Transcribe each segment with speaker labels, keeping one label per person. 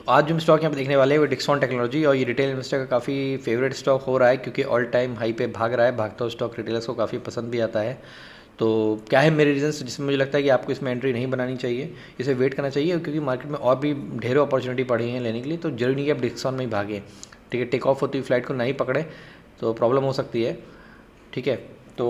Speaker 1: आज जो हम स्टॉक यहाँ पे देखने वाले हैं वो डिक्सॉन टेक्नोलॉजी, और ये रिटेल इन्वेस्टर का काफ़ी फेवरेट स्टॉक हो रहा है क्योंकि ऑल टाइम हाई पे भाग रहा है। भागता हुआ स्टॉक रिटेलर्स को काफ़ी पसंद भी आता है। तो क्या है मेरे रीजंस जिसमें मुझे लगता है कि आपको इसमें एंट्री नहीं बनानी चाहिए, इसे वेट करना चाहिए, क्योंकि मार्केट में और भी ढेरों अपॉर्चुनिटी पड़ी हैं लेने के लिए। तो जरूरी नहीं कि आप डिक्सॉन में ही भागें, ठीक है। टेक ऑफ होती हुई फ्लाइट को नहीं पकड़े तो प्रॉब्लम हो सकती है, ठीक है। तो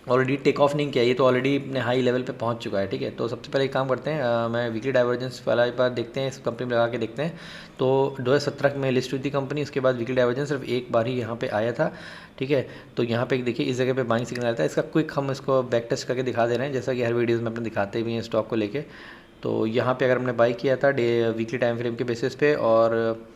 Speaker 1: ऑलरेडी टेक ऑफ नहीं किया, ये तो ऑलरेडी अपने हाई लेवल पे पहुंच चुका है, ठीक है। तो सबसे पहले एक काम करते हैं, मैं वीकली डाइवर्जेंस वाला एक बार देखते हैं, इस कंपनी में लगा के देखते हैं। तो 2017 में लिस्ट हुई थी कंपनी, उसके बाद वीकली डाइवर्जेंस सिर्फ एक बार ही यहाँ पे आया था, ठीक है। तो यहाँ पे देखिए इस जगह पे बाइंग सिग्नल आया था। इसका क्विक हम इसको बैक टेस्ट करके दिखा दे रहे हैं, जैसा कि हर वीडियोज़ में अपने दिखाते भी हैं स्टॉक को लेके। तो यहाँ पे अगर हमने बाई किया था वीकली टाइम फ्रेम के बेसिस पे, और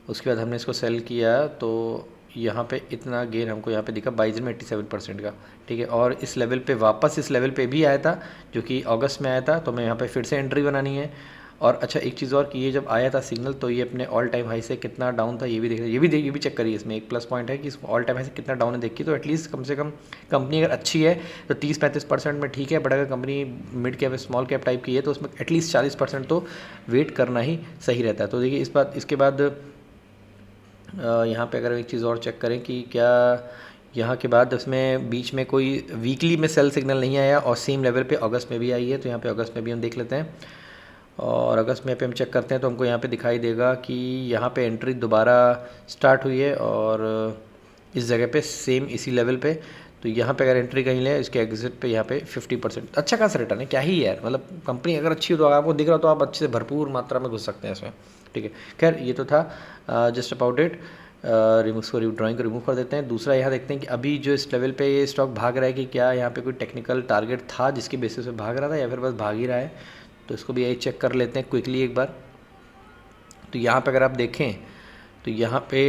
Speaker 1: उसके बाद हमने इसको सेल किया, तो यहाँ पे इतना गेन हमको यहाँ पे दिखा 22 में 87% का, ठीक है। और इस लेवल पे वापस इस लेवल पे भी आया था जो कि अगस्त में आया था, तो मैं यहाँ पे फिर से एंट्री बनानी है। और अच्छा एक चीज़ और कि ये जब आया था सिग्नल तो ये अपने ऑल टाइम हाई से कितना डाउन था ये भी देखिए, ये भी चेक करिए। इसमें एक प्लस पॉइंट है कि इसको ऑल टाइम हाई से कितना डाउन है देखिए। तो एटलीस्ट कम से कम कंपनी अगर अच्छी है तो 30-35% में ठीक है, बट अगर company mid cap small cap type की है तो उसमें एटलीस्ट 40% तो वेट करना ही सही रहता है। तो देखिए इसके बाद यहाँ पे अगर एक चीज़ और चेक करें कि क्या यहाँ के बाद उसमें बीच में कोई वीकली में सेल सिग्नल नहीं आया, और सेम लेवल पे अगस्त में भी आई है। तो यहाँ पे अगस्त में भी हम देख लेते हैं, और अगस्त में पे हम चेक करते हैं तो हमको यहाँ पे दिखाई देगा कि यहाँ पे एंट्री दोबारा स्टार्ट हुई है, और इस जगह पे सेम इसी लेवल पे। तो यहाँ पे अगर एंट्री कहीं ले, इसके एग्जिट पे यहाँ पे 50% अच्छा खासा रिटर्न है। क्या ही यार, मतलब कंपनी अगर अच्छी हो तो आपको दिख रहा हो तो आप अच्छे से भरपूर मात्रा में घुस सकते हैं इसमें, ठीक है। खैर ये तो था जस्ट अबाउट इट। इसको ड्राइंग को रिमूव कर देते हैं। दूसरा यहाँ देखते हैं कि अभी जो इस लेवल पे ये स्टॉक भाग रहा है कि क्या यहाँ पे कोई टेक्निकल टारगेट था जिसकी बेसिस पे भाग रहा था, या फिर बस भाग ही रहा है। तो इसको भी यही चेक कर लेते हैं क्विकली एक बार। तो यहाँ पे अगर आप देखें तो यहाँ पे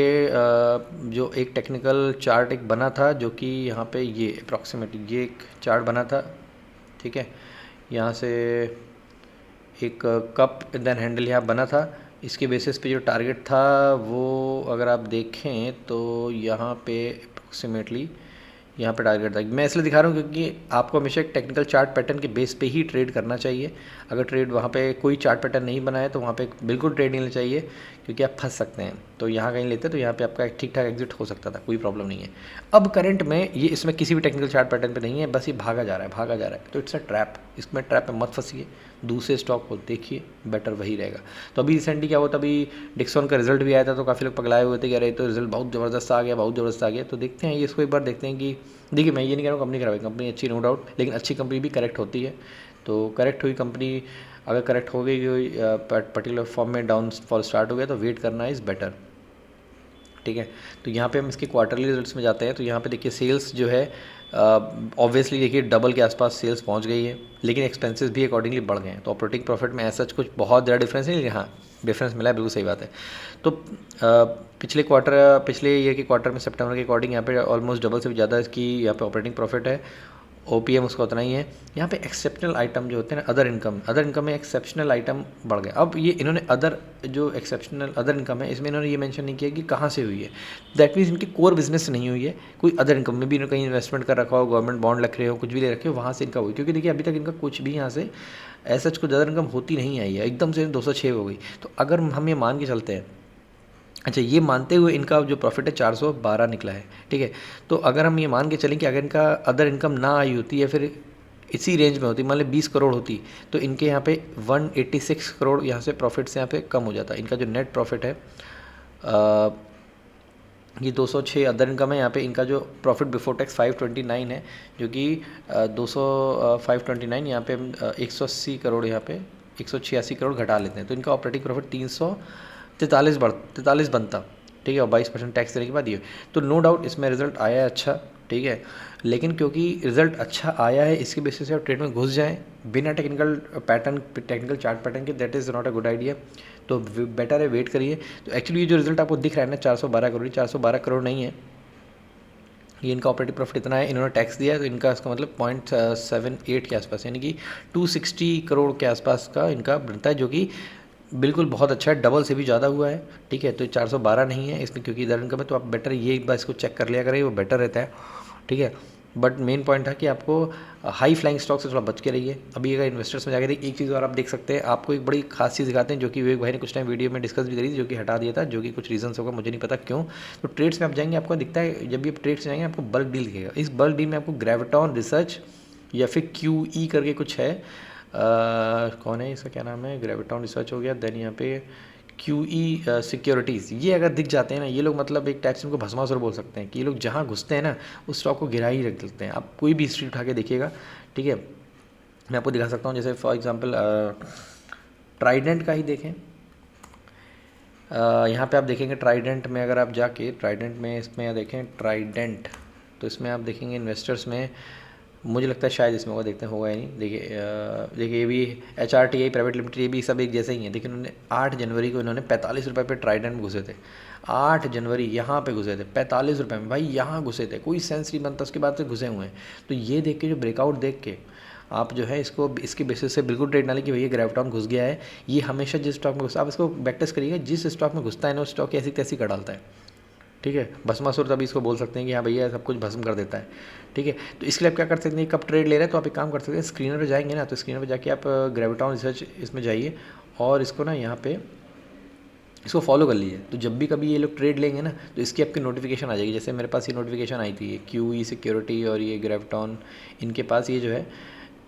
Speaker 1: जो एक टेक्निकल चार्ट एक बना था, जो कि यहाँ पे ये अप्रॉक्सीमेटली ये एक चार्ट बना था, ठीक है। यहाँ से एक कप देन हैंडल यहाँ बना था। इसके बेसिस पे जो टारगेट था वो अगर आप देखें तो यहाँ पे अप्रॉक्सीमेटली यहाँ पे टारगेट था। मैं इसलिए दिखा रहा हूँ क्योंकि आपको हमेशा एक टेक्निकल चार्ट पैटर्न के बेस पे ही ट्रेड करना चाहिए। अगर ट्रेड वहाँ पे कोई चार्ट पैटर्न नहीं बना है तो वहाँ पे बिल्कुल ट्रेड नहीं लेना चाहिए, क्योंकि आप फंस सकते हैं। तो यहाँ कहीं लेते तो यहाँ पे आपका ठीक ठाक एग्जिट हो सकता था, कोई प्रॉब्लम नहीं है। अब करंट में ये इसमें किसी भी टेक्निकल चार्ट पैटर्न पे नहीं है, बस ये भागा जा रहा है भागा जा रहा है। तो इट्स अ ट्रैप, इसमें ट्रैप में मत फंसिए, दूसरे स्टॉक को देखिए, बेटर वही रहेगा। तो अभी रिसेंटली क्या हुआ था, अभी डिक्सॉन का रिजल्ट भी आया था, तो काफ़ी लोग पगलाए हुए थे कि अरे तो रिजल्ट बहुत ज़बरदस्त आ गया, बहुत ज़बरदस्त आ गया। तो देखते हैं ये, इसको एक बार देखते हैं कि देखिए मैं ये नहीं कह रहा हूँ कंपनी खराब है, कंपनी अच्छी नो डाउट, लेकिन अच्छी कंपनी भी करेक्ट होती है। तो करेक्ट हुई कंपनी अगर करेक्ट हो गई पर्टिकुलर फॉर्म में डाउनफॉल स्टार्ट हो गया तो वेट करना इज़ बेटर, ठीक है। तो यहाँ पे हम इसके क्वार्टरली रिजल्ट्स में जाते हैं। तो यहाँ पे देखिए सेल्स जो है ऑब्वियसली देखिए डबल के आसपास सेल्स पहुँच गई है, लेकिन एक्सपेंसेस भी अकॉर्डिंगली बढ़ गए हैं। तो ऑपरेटिंग प्रॉफिट में ऐसा कुछ बहुत ज़्यादा डिफरेंस नहीं, लेकिन हाँ डिफरेंस मिला है, बिल्कुल सही बात है। तो पिछले ईयर के क्वार्टर में सितंबर के अकॉर्डिंग यहाँ पे ऑलमोस्ट डबल से भी ज़्यादा इसकी यहाँ पे ऑपरेटिंग प्रॉफिट है। ओपीएम उसका उतना ही है। यहाँ पे एक्सेप्शनल आइटम जो होते हैं ना, अदर इनकम में एक्सेप्शनल आइटम बढ़ गया। अब ये इन्होंने अदर इनकम है, इसमें इन्होंने ये मेंशन नहीं किया कि कहाँ से हुई है। दैट मीन्स इनकी कोर बिजनेस से नहीं हुई है, कोई अदर इनकम में भी इन्होंने कहीं इन्वेस्टमेंट कर रखा हो, गवर्नमेंट बॉन्ड रख रहे हो, कुछ भी ले रखे हो, वहाँ से इनका हुई। क्योंकि देखिए अभी तक इनका कुछ भी यहाँ से ऐसा कुछ अदर इनकम होती नहीं आई है, एकदम से 206 हो गई। तो अगर हम ये मान के चलते हैं, अच्छा ये मानते हुए इनका जो प्रॉफिट है 412 निकला है, ठीक है। तो अगर हम ये मान के चलें कि अगर इनका अदर इनकम ना आई होती या फिर इसी रेंज में होती, मान लीजिए 20 करोड़ होती, तो इनके यहाँ पे 186 करोड़ यहाँ से प्रॉफिट से यहाँ पे कम हो जाता। इनका जो नेट प्रॉफिट है ये 206 अदर इनकम है। यहाँ पे इनका जो प्रॉफिट बिफोर टैक्स 529 है, जो कि 529 यहाँ पे हम 180 करोड़ यहाँ पे 186 करोड़ घटा लेते हैं, तो इनका ऑपरेटिंग प्रॉफिट 343 बनता, ठीक है। और 22% टैक्स देने के बाद ये, तो नो डाउट इसमें रिजल्ट आया है अच्छा, ठीक है। लेकिन क्योंकि रिजल्ट अच्छा आया है इसके बेसिस से आप ट्रेड में घुस जाएं बिना टेक्निकल चार्ट पैटर्न के, that is not a good idea. तो बेटर है वेट करिए। तो एक्चुअली ये जो रिजल्ट आपको दिख रहा है ना 412 करोड़, 412 करोड़ नहीं है, ये इनका ऑपरेटिंग प्रॉफिट इतना है, इन्होंने टैक्स दिया है, तो इनका इसका मतलब 0.78 के आसपास, यानी कि 260 करोड़ के आसपास का इनका बनता है, जो कि बिल्कुल बहुत अच्छा है, डबल से भी ज़्यादा हुआ है, ठीक है। तो 412 नहीं है इसमें, क्योंकि इधर इनकम है, तो आप बेटर ये एक बार इसको चेक कर लिया करें, वो बेटर रहता है, ठीक है। बट मेन पॉइंट था कि आपको हाई फ्लाइंग स्टॉक से थोड़ा बच के रहिए। अभी अगर इन्वेस्टर्स में जाकर एक चीज़ और आप देख सकते हैं, आपको एक बड़ी खास चीज़ दिखाते हैं जो कि विवेक भाई ने कुछ टाइम वीडियो में डिस्कस भी करी थी, जो कि हटा दिया था, जो कि कुछ रीजंस होगा, मुझे नहीं पता क्यों। तो ट्रेड्स में आप जाएंगे, आपको दिखता है जब भी आप ट्रेड्स जाएंगे आपको बल्क डील दिखेगा। इस बल्क डील में आपको ग्रेविटॉन रिसर्च या फिर QE करके कुछ है, कौन है इसका, क्या नाम है, ग्रेविटॉन रिसर्च हो गया, देन यहाँ पे QE सिक्योरिटीज़, ये अगर दिख जाते हैं ना ये लोग, मतलब एक टाइप से उनको भस्मासुर बोल सकते हैं कि ये लोग जहाँ घुसते हैं ना उस स्टॉक को गिरा ही रख देते हैं। आप कोई भी हिस्ट्री उठा के देखिएगा, ठीक है, मैं आपको दिखा सकता हूँ। जैसे फॉर एग्जांपल ट्राइडेंट का ही देखें, यहाँ पे आप देखेंगे ट्राइडेंट में, अगर आप जाके ट्राइडेंट में इसमें देखें ट्राइडेंट, तो इसमें आप देखेंगे इन्वेस्टर्स में, मुझे लगता है शायद इसमें होगा, देखते हैं होगा या नहीं। देखिए ये भी HRTI प्राइवेट लिमिटेड, ये भी सब एक जैसे ही हैं। देखिए उन्होंने 8 जनवरी को इन्होंने 45 रुपये पे ट्राइडेंट में घुसे थे। 8 जनवरी यहाँ पे घुसे थे 45 रुपये में, भाई यहाँ घुसे थे, कोई सेंस नहीं बनता, उसके बाद से घुसे हुए हैं। तो ये देख के, जो ब्रेकआउट देख के आप जो है इसको इसके बेसिस से बिल्कुल ट्रेड ना लें कि भैया ग्रेविटॉन घुस गया है। ये हमेशा जिस स्टॉक में घुसा, आप इसको बैक टेस्ट करिएगा, जिस स्टॉक में घुसता है ना उस स्टॉक की ऐसी तैसी कर डालता है, ठीक है। भस्मासुर तभी इसको बोल सकते हैं कि हाँ भैया सब कुछ भस्म कर देता है, ठीक है। तो इसके लिए आप क्या कर सकते हैं, कब ट्रेड ले रहे हैं तो आप एक काम कर सकते हैं, स्क्रीनर पे जाएंगे ना, तो स्क्रीनर पे जाके आप ग्रेविटॉन रिसर्च इसमें जाइए और इसको ना यहाँ पे इसको फॉलो कर लीजिए। तो जब भी कभी ये लोग ट्रेड लेंगे ना तो इसकी आपकी नोटिफिकेशन आ जाएगी। जैसे मेरे पास ये नोटिफिकेशन आई थी, ये QE सिक्योरिटी और ये ग्रेविटॉन, इनके पास ये जो है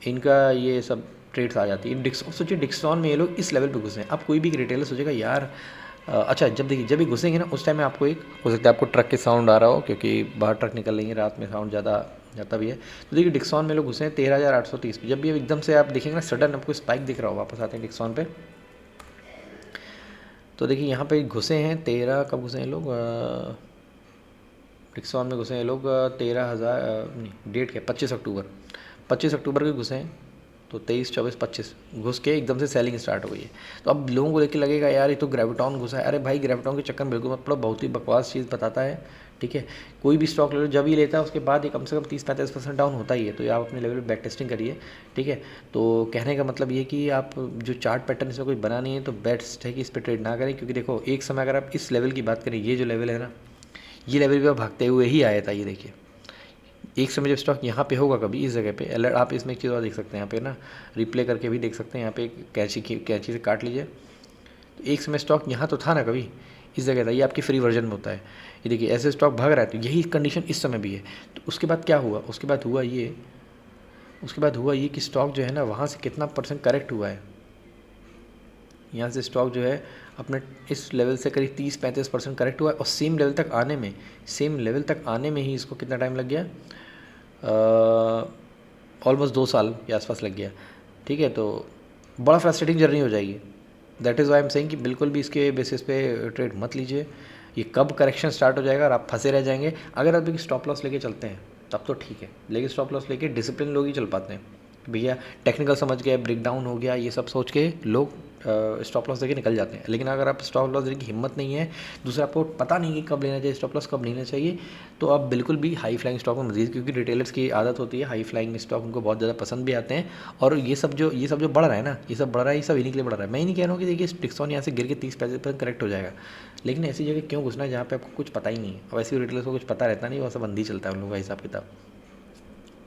Speaker 1: इनका ये सब ट्रेड्स आ जाती है। सोचिए डिक्सॉन में ये लोग इस लेवल पे घुसे हैं। अब कोई भी रिटेलर सोचेगा यार अच्छा, जब देखिए जब ये घुसेंगे ना उस टाइम में आपको एक हो सकता है आपको ट्रक के साउंड आ रहा हो, क्योंकि बाहर ट्रक निकल रही है, रात में साउंड ज़्यादा जाता भी है। तो देखिए डिक्सॉन में लोग घुसे हैं 13,830 पे। जब भी एकदम से आप देखेंगे ना सडन आपको स्पाइक दिख रहा हो, वापस आते हैं डिक्सॉन पे, तो देखिए यहाँ पे घुसे हैं 13, कब घुसे हैं लोग, डिक्सॉन में घुसे हैं लोग 13,000 नहीं, डेट क्या, 25 अक्टूबर के घुसे हैं। तो 23, 24, 25 घुस के एकदम से सेलिंग स्टार्ट हो गई है। तो अब लोगों को देख के लगेगा यार ये तो ग्रेविटॉन घुसा है। अरे भाई ग्रेविटॉन के चक्कर में बिल्कुल मत पड़ो, बहुत ही बकवास चीज़ बताता है, ठीक है। कोई भी स्टॉक ले लो, जब ये लेता है उसके बाद ये कम से कम 30-35% डाउन होता ही है। तो ये आप अपने लेवल पर बैक टेस्टिंग करिए, ठीक है। तो कहने का मतलब ये कि आप जो चार्ट पैटर्न इसमें कोई बना नहीं है तो बेस्ट है कि इस पर ट्रेड ना करें, क्योंकि देखो एक समय अगर आप इस लेवल की बात करें, ये जो लेवल है ना, ये लेवल भी भागते हुए ही आया था। ये देखिए एक समय जब स्टॉक यहाँ पे होगा कभी इस जगह पे, अलर्ट, आप इसमें एक चीज़ और देख सकते हैं यहाँ पे ना, रिप्ले करके भी देख सकते हैं। यहाँ पे एक कैंची से काट लीजिए, तो एक समय स्टॉक यहाँ तो था ना, कभी इस जगह था। ये आपकी फ्री वर्जन में होता है। ये देखिए ऐसे स्टॉक भाग रहा है, तो यही कंडीशन इस समय भी है। तो उसके बाद क्या हुआ, उसके बाद हुआ ये कि स्टॉक जो है ना वहाँ से कितना % करेक्ट हुआ है। यहाँ से स्टॉक जो है अपने इस लेवल से करीब 30-35% करेक्ट हुआ है, और सेम लेवल तक आने में ही इसको कितना टाइम लग गया, ऑलमोस्ट 2 साल के आसपास लग गया, ठीक है। तो बड़ा फ्रस्ट्रेटिंग जर्नी हो जाएगी। That is why am saying कि बिल्कुल भी इसके बेसिस पे ट्रेड मत लीजिए। ये कब करेक्शन स्टार्ट हो जाएगा और आप फंसे रह जाएंगे। अगर आप देखिए स्टॉप लॉस लेके चलते हैं तब तो ठीक है, लेकिन स्टॉप लॉस लेके डिसिप्लिन लोग ही चल पाते हैं। भैया टेक्निकल समझ गए, ब्रेक डाउन हो गया, ये सब सोच के लोग स्टॉप लॉस देके निकल जाते हैं। लेकिन अगर आप स्टॉप लॉस देने की हिम्मत नहीं है, दूसरा आपको पता नहीं कि कब लेना चाहिए स्टॉप लॉस, कब नहीं लेना चाहिए, तो आप बिल्कुल भी हाई फ्लाइंग स्टॉक में मजीद, क्योंकि रिटेलर्स की आदत होती है हाई फ्लाइंग स्टॉक, उनको बहुत ज़्यादा पसंद भी आते हैं। और ये सब जो बढ़ रहा है ना, ये सब इन्हीं के लिए बढ़ रहा है। मैं ही नहीं कह रहा हूँ कि देखिए डिक्सॉन यहाँ से गिर के 30% करेक्ट हो जाएगा, लेकिन ऐसी जगह क्यों घुसना है जहाँ पे आपको कुछ पता ही नहीं है। और वैसे रिटेलर्स को कुछ पता रहता नहीं, वो सब बंदी चलता है उन लोगों का हिसाब किताब।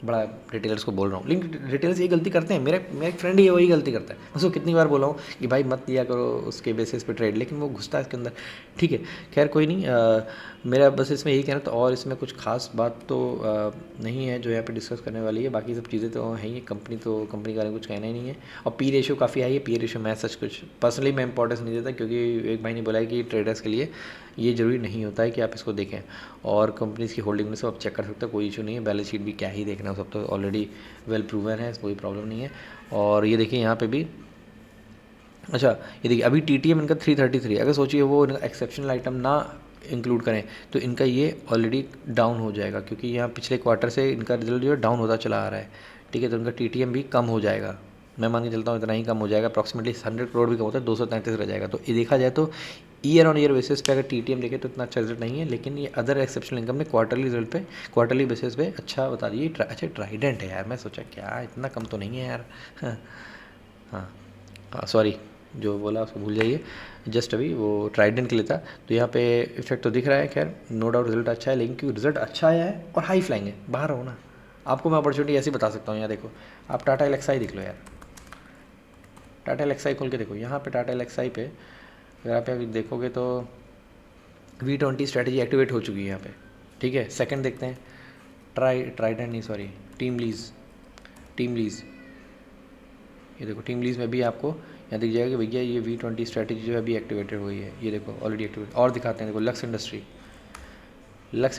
Speaker 1: बड़ा रिटेलर्स को बोल रहा हूँ, लेकिन रिटेलर्स ये गलती करते हैं। मेरा एक फ्रेंड ही है वही गलती करता है। उसको कितनी बार बोला हूँ कि भाई मत लिया करो उसके बेसिस पे ट्रेड, लेकिन वो घुसता है इसके अंदर, ठीक है। खैर कोई नहीं, मेरा बस इसमें यही कहना तो, और इसमें कुछ खास बात तो नहीं है जो यहाँ पे डिस्कस करने वाली है। बाकी सब चीज़ें तो हैं ही, कंपनी के बारे में कुछ कहना ही नहीं है। और पी रेशियो काफ़ी हाई है। पी रेशियो मैं सच कुछ पर्सनली मैं इंपॉर्टेंस नहीं देता, क्योंकि एक भाई ने बोला है कि ट्रेडर्स के लिए ये ज़रूरी नहीं होता है कि आप इसको देखें। और कंपनीज़ की होल्डिंग में सब आप चेक कर सकते हो, कोई इशू नहीं है। बैलेंस शीट भी क्या ही देखना है, सब तो ऑलरेडी वेल प्रूवन है, कोई प्रॉब्लम नहीं है। और ये देखिए यहाँ पे भी, अच्छा ये देखिए अभी TTM इनका 333, अगर सोचिए वो एक्सेप्शनल आइटम ना इंक्लूड करें तो इनका ये ऑलरेडी डाउन हो जाएगा, क्योंकि यहाँ पिछले क्वार्टर से इनका रिजल्ट जो है डाउन होता चला आ रहा है, ठीक है। तो इनका TTM भी कम हो जाएगा, मैं मान के चलता हूँ इतना ही कम हो जाएगा, अप्रॉक्सीमेटली 100 करोड़ भी कम होता है, 233 रह जाएगा। तो ये देखा जाए तो ईयर ऑन ईयर बेसिस पे अगर TTM देखें तो इतना अच्छा रिजल्ट नहीं है, लेकिन ये अदर एक्सेप्शनल इनकम ने क्वार्टरली बेसिस पे अच्छा बता दिए। अच्छा ट्राइडेंट है यार, मैं सोचा क्या इतना कम तो नहीं है यार। हाँ सॉरी, जो बोला उसको भूल जाइए, जस्ट अभी वो ट्राइडेंट के लिए था। तो यहाँ पे इफेक्ट तो दिख रहा है। खैर नो डाउट रिजल्ट अच्छा है, लेकिन क्योंकि रिजल्ट अच्छा आया है और हाई फ्लाइंग है, बाहर हो ना, आपको मैं अपॉर्चुनिटी ऐसी बता सकता हूँ। यहाँ देखो, आप टाटा एलेक्साई देख लो यार, टाटा एलेक्साई खोल के देखो, यहाँ पे टाटा एलेक्साई पे अगर आप अभी देखोगे तो V20 स्ट्रैटेजी एक्टिवेट हो चुकी है यहाँ पे, ठीक है। सेकंड देखते हैं, ट्राइडेंट नहीं सॉरी, टीम लीज, ये देखो टीम लीज में भी आपको यहाँ दिख जाएगा कि भैया ये V20 स्ट्रैटेजी जो है अभी एक्टिवेटेड हुई है, ये देखो ऑलरेडी एक्टिवेट। और दिखाते हैं, देखो लक्स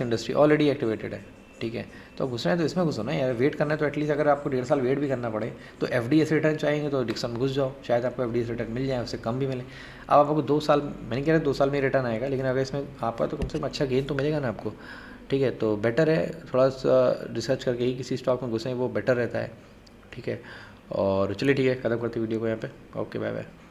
Speaker 1: इंडस्ट्री ऑलरेडी एक्टिवेटेड है, ठीक है। तो घुसना है तो इसमें घुसो ना यार, वेट करना है तो एटलीस्ट अगर आपको 1.5 साल वेट भी करना पड़े तो FDIC रिटर्न चाहेंगे तो डिक्सन में घुस जाओ, शायद आपको FDIC रिटर्न मिल जाए, उससे कम भी मिले। अब आपको 2 साल, मैं नहीं कह रहा 2 साल में रिटर्न आएगा, लेकिन अगर इसमें आपका तो कम से कम अच्छा गेन तो मिलेगा ना आपको, ठीक है। तो बेटर है थोड़ा सा रिसर्च करके ही किसी स्टॉक में घुसें, वो बेटर रहता है, ठीक है। और चलिए ठीक है, ख़त्म करते वीडियो को यहाँ पे। Okay, bye bye.